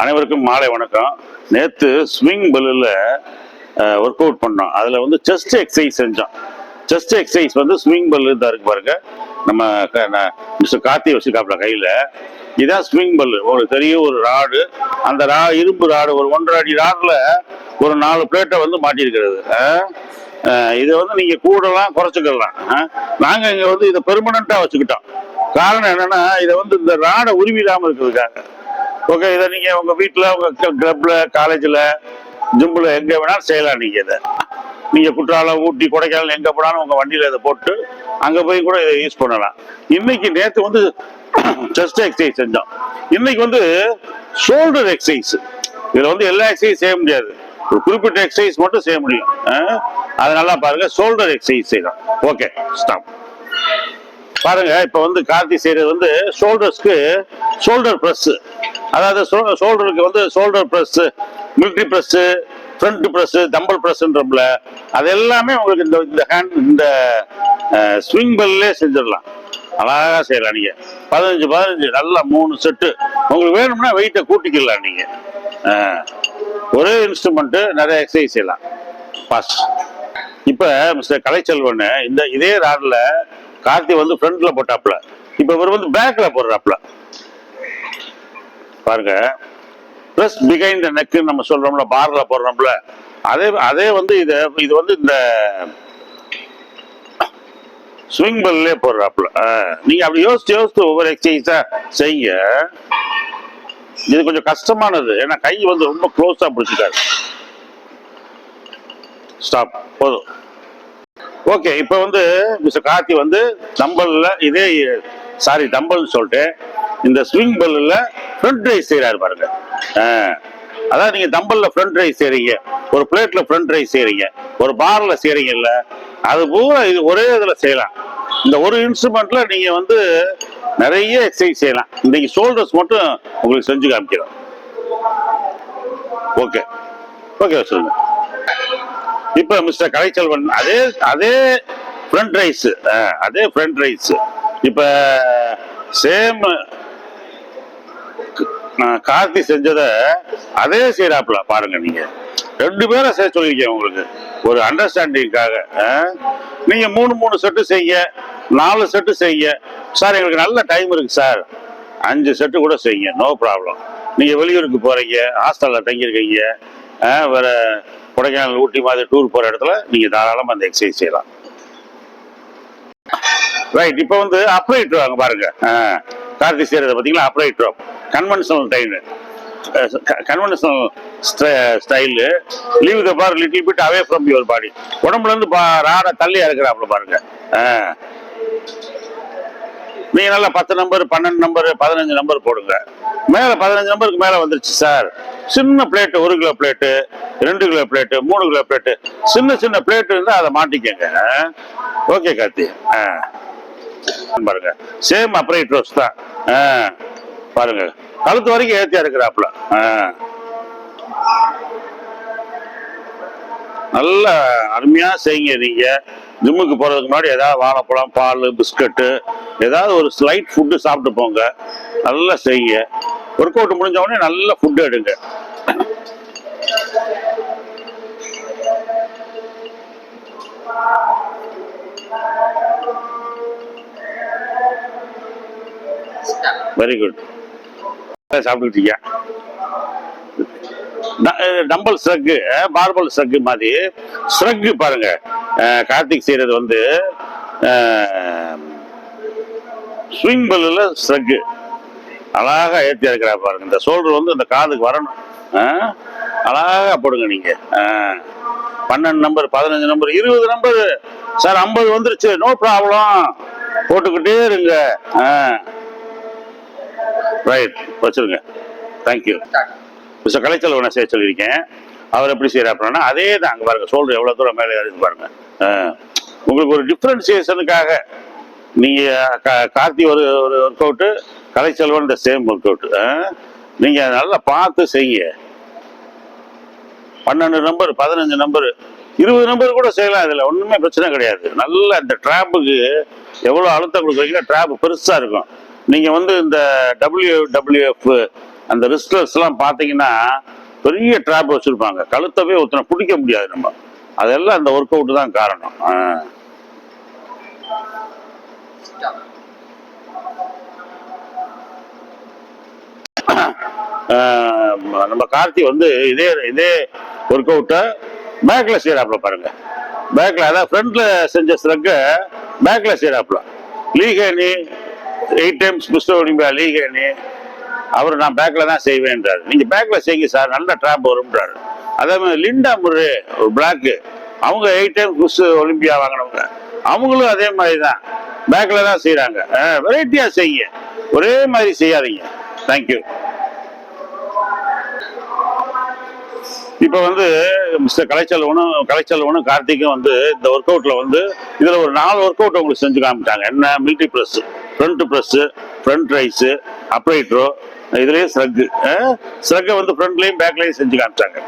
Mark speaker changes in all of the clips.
Speaker 1: அனைவருக்கும் மாலை வணக்கம். நேற்று ஸ்விங் பெல்லில் ஒர்க் அவுட் பண்ணோம். அதில் வந்து செஸ்ட் எக்ஸசைஸ் செஞ்சோம். செஸ்ட் எக்ஸசைஸ் வந்து ஸ்விங் பெல்லு தான் இருக்கு பாருங்க. நம்ம மிஸ்டர் கார்த்தி வச்சுக்காப்புல கையில். இதுதான் ஸ்விங் பெல்லு. உங்களுக்கு தெரியும், ஒரு ராடு. அந்த இரும்பு ராடு, ஒரு 1.5 அடி ராடில் ஒரு 4 பிளேட்டை வந்து மாட்டியிருக்கிறது. இதை வந்து நீங்கள் கூடலாம் குறைச்சிக்கலாம். நாங்கள் இங்கே வந்து இதை பெர்மனண்ட்டாக வச்சுக்கிட்டோம். காரணம் என்னன்னா, இதை வந்து இந்த ராடை உருவிடாமல் இருக்கிறதுக்காக. ஓகே, இதை நீங்கள் உங்கள் வீட்டில், உங்கள் கிளப்பில், காலேஜில், ஜிம்மில் எங்கே வேணாலும் செய்யலாம். நீங்கள் இதை குற்றாலம், ஊட்டி, கொடைக்கானல் எங்கே போனாலும் உங்கள் வண்டியில் இதை போட்டு அங்கே போய் கூட இதை யூஸ் பண்ணலாம். இன்னைக்கு நேற்று வந்து செஸ்ட் எக்ஸசைஸ் செஞ்சோம். இன்னைக்கு வந்து ஷோல்டர் எக்ஸசைஸ். இதில் வந்து எல்லா எக்ஸசைஸ் செய்ய முடியாது, ஒரு குறிப்பிட்ட எக்ஸசைஸ் மட்டும் செய்ய முடியும். அதனால பாருங்க, ஷோல்டர் எக்ஸசைஸ் செய்யலாம். Okay, stop. பாருங்க, இப்ப வந்து கார்த்தி செய்யறது வந்து ஷோல்டர்ஸ்க்கு ஷோல்டர் பிரஸ். அதாவது ஷோல்டருக்கு வந்து shoulder press, military press, front press, dumbbell பிரஸ்ன்றோம்ல, அது எல்லாமே உங்களுக்கு இந்த ஸ்விங் பெல்லே செஞ்சிடலாம். அழகா செய்யலாம். நீங்க 15 நல்லா 3 செட்டு. உங்களுக்கு வேணும்னா வெயிட்டை கூட்டிக்கலாம். நீங்க ஒரே இன்ஸ்ட்ருமெண்ட் நிறைய எக்ஸசைஸ் செய்யலாம். பாஸ். இப்ப மிஸ்டர் கலைச்செல்வன் இதே ராட்ல கார்த்தி வந்து ஃப்ரண்ட்ல போட்டாப்ல, இப்ப இவர் வந்து பேக்ல போடுறாப்ல. பாருங்க, பிளஸ் பிகைண்ட் நெக் நம்ம சொல்றோம்ல, பார்ல போடுறோம்ல, அதே வந்து இது வந்து இந்த ஸ்விங் பெல்லே போடுறாப்ல. நீங்க அப்படி யோசிச்சு ஒவ்வொரு எக்ஸசைஸா செய்ய. இது கொஞ்சம் கஷ்டமானது, ஏன்னா கை வந்து ரொம்ப க்ளோஸா பிடிச்சிட்டாரு. ஸ்டாப், போதும். ஓகே, இப்ப வந்து மிஸ்டர் கார்த்தி வந்து தம்பல்ல தம்பல்னு சொல்லிட்டு இந்த ஸ்விங் பெல்லில் ஃப்ரண்ட் ரைஸ் செய்யறாரு பாருங்க. அதாவது நீங்க தம்பல்ல ஃப்ரண்ட் ரைஸ் செய்றீங்க, ஒரு பிளேட்ல ஃப்ரண்ட் ரைஸ் செய்றீங்க, ஒரு பார்ல செய்றீங்கல்ல, அது பூரா இது ஒரே இதுல செய்யலாம். இந்த ஒரு இன்ஸ்ட்ருமெண்ட்ல நீங்க வந்து நிறைய எக்ஸசைஸ் செய்யலாம். இன்னைக்கு ஷோல்டர்ஸ் மட்டும் உங்களுக்கு செஞ்சு காமிக்கிறோம். ஓகே ஓகே, சொல்லுங்க. இப்ப மிஸ்டர் கலைச்செல்வன் அதே ஃப்ரண்ட் ரைஸ் இப்ப சேம் கார்த்தி செஞ்சத அதே செய்யறாப்புல பாருங்க. நீங்க 2 பேரை செய்ய சொல்லிருக்கேன் உங்களுக்கு ஒரு அண்டர்ஸ்டாண்டிங்காக. நீங்க 3 செட்டு செய்ய, 4 செட்டு செய்ய. சார், எங்களுக்கு நல்ல டைம் இருக்கு சார், 5 செட்டு கூட செய்யுங்க, நோ ப்ராப்ளம். நீங்க வெளியூருக்கு போறீங்க, ஹாஸ்டல்ல தங்கியிருக்கீங்க, வேற கொடைக்கானல், ஊட்டி மாதிரி டூர் போற இடத்துல நீங்க தாராளமா அந்த எக்ஸசைஸ் செய்யலாம். ரைட். இப்ப வந்து அப்ரைட் வாங்க பாருங்க. கார்த்தி செய்யறத பாத்தீங்களா, upright rope. Conventional style. Leave the bar little bit away from your body. உடம்புல இருந்து ராட தள்ளி இருக்கிறாப்புல பாருங்க. நீங்க நல்லா 10 நம்பர், 12 நம்பர், 15 நம்பர் போடுங்க. மேல 15 நம்பருக்கு மேல வந்துருச்சு சார். சின்ன plate, 1 kilo plate, 2 kilo plate, 3 kilo plate, சின்ன பிளேட் இருந்தா அதை மாட்டிக்கங்க. ஓகே கார்த்தி, பாருங்க சேம் அப்ரைட் ரோஸ் தான். பாருங்க, கழுத்து வரைக்கும் ஏத்தியா இருக்கிறாப்புல. நல்ல அருமையா செய்யுங்க. நீங்க ஜிம்முக்கு போறதுக்கு முன்னாடி ஏதாவது வாழைப்பழம், பால், பிஸ்கட்டு, ஏதாவது ஒரு ஸ்லைட் ஃபுட்டு சாப்பிட்டு போங்க. நல்லா செய்யுங்க. ஒர்க் அவுட் முடிஞ்ச உடனே நல்ல ஃபுட்டு எடுங்க. Very good. சாப்பிட்டுட்டீங்க. டம்பல் ஸ்ரக், பார்பல் ஸ்ரக் மாதிரி ஸ்ரக் பாருங்க. கார்த்திக் செய்யறது வந்து ஸ்விங் பெல்லில் ஸ்ரக் அழகா ஏற்றியா இருக்கிறா பாருங்க. இந்த ஷோல்டர் வந்து இந்த காதுக்கு வரணும். அழகா போடுங்க நீங்க. 12 நம்பர், 15 நம்பர், 20 நம்பர். சார் 50 வந்துருச்சு, நோ ப்ராப்ளம், போட்டுக்கிட்டே இருங்க. ரைட், வச்சிருங்க. தேங்க்யூ. மிஸ்டர் கலைச்செல்வனை செய்ய சொல்லியிருக்கேன். அவர் எப்படி செய்யறாப்புனா அதே தான். அங்கே பாருங்க, ஷோல்டர் எவ்வளோ தூரம் மேலே இருக்கு பாருங்க. உங்களுக்கு ஒரு டிஃப்ரென்சியேஷனுக்காக நீங்க கார்த்தி ஒரு ஒர்க் அவுட்டு, கலைச்செல்வன் இந்த சேம் ஒர்க் அவுட்டு. நீங்க நல்லா பார்த்து செய்ய. 12 நம்பர், 15 நம்பர், 20 நம்பர் கூட செய்யலாம். இதில் ஒன்றுமே பிரச்சனை கிடையாது. நல்ல இந்த ட்ராப்புக்கு எவ்வளோ அழுத்தம் கொடுக்குறீங்களோ ட்ராப் பெருசாக இருக்கும். நீங்கள் வந்து இந்த WWF அந்த ரிஸ்ட்லர்ஸ் எல்லாம் பாத்தீங்கன்னா பெரிய ட்ராப் வச்சிருப்பாங்க, கழுத்தவே ஒருத்தனை பிடிக்க முடியாது நம்ம. அதெல்லாம் அந்த ஒர்க் அவுட் தான் காரணம். நம்ம கார்த்தி வந்து இதே இதே ஒர்க் அவுட்டை பேக்ல செய்யறாப்ல பாருங்க. பேக்ல அதாவது ஃப்ரண்ட்ல செஞ்ச ஸ்லக்க பேக்ல செய்யறாப்ல. லீகேனி 8 times மிஸ்டர் ஒலிம்பியா லீகேனி அவர் நான் பேக்ல தான் செய்வேன்றாரு. நீங்க பேக்ல செய்யுங்க சார், நல்ல ட்ராப் வரும்ன்றாரு. அதே மாதிரி லிண்டா முர்ரே ஒரு பிளாக், அவங்க 8 times மிஸ் ஒலிம்பியா வாங்கினவங்க, அவங்களும் அதே மாதிரி தான் பேக்ல தான் செய்யறாங்க. வெரைட்டியா செய்யுங்க, ஒரே மாதிரி செய்யாதீங்க. தேங்க்யூ. இப்ப வந்து மிஸ்டர் கலைச்செல்வனும் கார்த்திக்கும் வந்து இந்த ஒர்க் அவுட்ல வந்து இதுல ஒரு 4 ஒர்க் அவுட் உங்களுக்கு செஞ்சு காமிட்டாங்க. என்ன? Military press, front press, front raise, upright row, இதுலயே ஸ்ரக் வந்து ஃப்ரண்ட்லயும் பேக்லயும் செஞ்சு காமிச்சாங்க.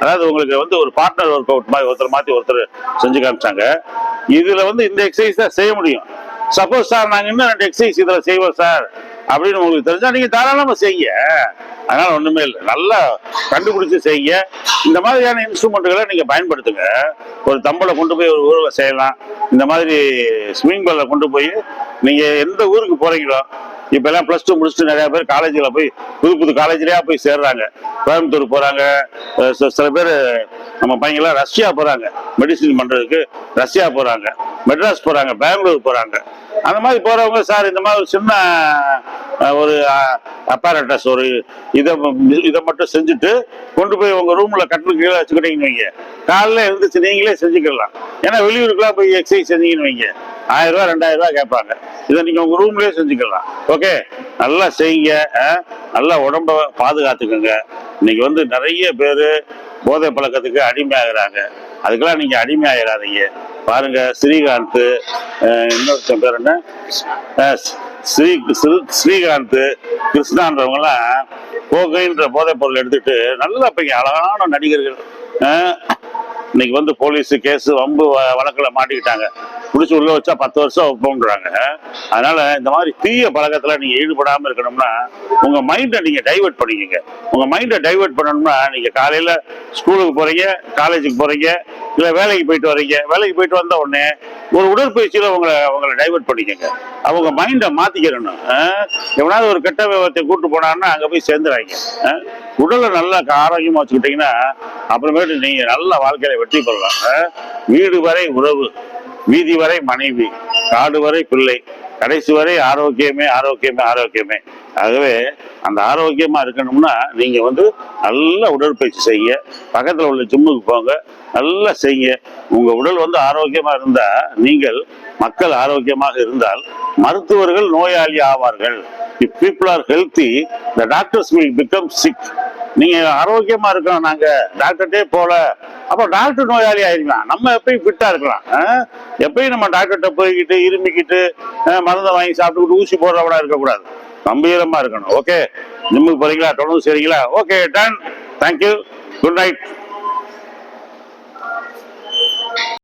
Speaker 1: அதாவது உங்களுக்கு வந்து ஒரு பார்ட்னர் ஒர்க் அவுட் மாதிரி ஒருத்தர் மாத்தி ஒருத்தர் செஞ்சு காமிச்சாங்க. இதுல வந்து இந்த எக்ஸசைஸ் தான் செய்ய முடியும். சப்போஸ் சார் நாங்க இன்னும் 2 எக்ஸசைஸ் இதுல செய்வோம் சார் அப்படின்னு உங்களுக்கு தெரிஞ்சா நீங்க தாராளமா செய்ய. அதனால ஒண்ணுமே இல்லை, நல்லா கண்டுபிடிச்சு செய்ய. இந்த மாதிரியான இன்ஸ்ட்ருமெண்ட்டுகளை நீங்க பயன்படுத்துங்க. ஒரு தம்பளை கொண்டு போய் ஒரு ஊரில் செய்யலாம். இந்த மாதிரி ஸ்விமிங் பூல்ல கொண்டு போய் நீங்க எந்த ஊருக்கு போறீங்களோ, இப்ப எல்லாம் +2 முடிச்சுட்டு நிறைய பேர் காலேஜ்ல போய் புது காலேஜ்லயா போய் சேர்றாங்க. கோயம்புத்தூர் போறாங்க, சில பேர் நம்ம பையங்களாம் ரஷ்யா போறாங்க மெடிசின் பண்றதுக்கு, ரஷ்யா போறாங்க, மெட்ராஸ் போறாங்க, பெங்களூர் போறாங்க. அந்த மாதிரி போறவங்க சார் இந்த மாதிரி சின்ன ஒரு அப்பாரட்டஸ் ஒரு இதை மட்டும் செஞ்சுட்டு கொண்டு போய் உங்க ரூம்ல கட்டில் கீழே வச்சுக்கிட்டீங்கன்னு வைங்க, காலைல எழுந்துச்சு நீங்களே செஞ்சுக்கலாம். ஏன்னா வெளியூருக்குலாம் போய் எக்ஸசைஸ் செஞ்சீங்கன்னு வைங்க, 1000 ரூபா 2000 ரூபா கேட்பாங்க. இதை நீங்க உங்க ரூம்லயே செஞ்சுக்கலாம். ஓகே, நல்லா செய்யுங்க, நல்லா உடம்ப பாதுகாத்துக்கோங்க. இன்னைக்கு வந்து நிறைய பேரு போதை பழக்கத்துக்கு அடிமையாகிறாங்க. அதுக்கெல்லாம் நீங்க அடிமையாயிராதீங்க. பாருங்க, ஸ்ரீகாந்த், இன்னொருத்தன் பேர் என்ன, ஸ்ரீகாந்த், கிருஷ்ணான்றவங்க எல்லாம் கோகைன்ற போதை பொருள் எடுத்துட்டு நல்ல பையன், அழகான நடிகர்கள். இன்னைக்கு வந்து போலீஸ் கேஸ் வம்பு வழக்குல மாட்டிக்கிட்டாங்க. பிடிச்சி உள்ள வச்சா 10 வருஷம் வைப்போம்ன்றாங்க. அதனால இந்த மாதிரி தீய பழக்கத்துல நீங்க ஈடுபடாம இருக்கணும்னா உங்க மைண்டை நீங்க டைவெர்ட் பண்ணிக்கங்க. உங்க மைண்டை டைவெர்ட் பண்ணணும்னா நீங்க காலையில ஸ்கூலுக்கு போறீங்க, காலேஜுக்கு போறீங்க, இல்ல வேலைக்கு போயிட்டு வர்றீங்க. வேலைக்கு போயிட்டு வந்த உடனே ஒரு உடற்பயிற்சியில உங்களை டைவெர்ட் பண்ணிக்கங்க. அவங்க மைண்டை மாத்திக்கிறணும். எவனாவது ஒரு கெட்ட விவரத்தை கூட்டு போனான்னா அங்க போய் சேர்ந்துறாங்க. உடலை நல்லா ஆரோக்கியமா வச்சுக்கிட்டீங்கன்னா அப்புறமேட்டு நீங்க நல்ல வாழ்க்கையில வெற்றி பெறலாம். வீடு வரை உறவு, வீதி வரை மனைவி, காடு வரை பிள்ளை, கடைசி வரை ஆரோக்கியமே ஆரோக்கியமே ஆரோக்கியமே. ஆகவே அந்த ஆரோக்கியமா இருக்கணும்னா நீங்க வந்து நல்ல உடற்பயிற்சி செய்ய, பக்கத்துல உள்ள ஜிம்முக்கு போங்க, நல்லா செய்ய. உங்க உடல் வந்து ஆரோக்கியமா இருந்தா நீங்கள், மக்கள் ஆரோக்கியமாக இருந்தால் மருத்துவர்கள் நோயாளி ஆவார்கள். If people are healthy, the doctors will become sick. நீங்க ஆரோக்கியமா இருக்கணும், நாங்க டாக்டர்டே போல, அப்போ டாக்டர் நோயாளி ஆயிருக்கலாம். நம்ம எப்பயும் ஃபிட்டா இருக்கலாம். எப்பயும் நம்ம டாக்டர்கிட்ட போய்கிட்டு இருமிக்கிட்டு மருந்தை வாங்கி சாப்பிட்டுக்கிட்டு ஊசி போடுறவனா இருக்கக்கூடாது. கம்பீரமா இருக்கணும். ஓகே, ஜிம்முக்கு போறீங்களா, தொடர்ந்து செய்றீங்களா? Okay, done. Thank you, good night.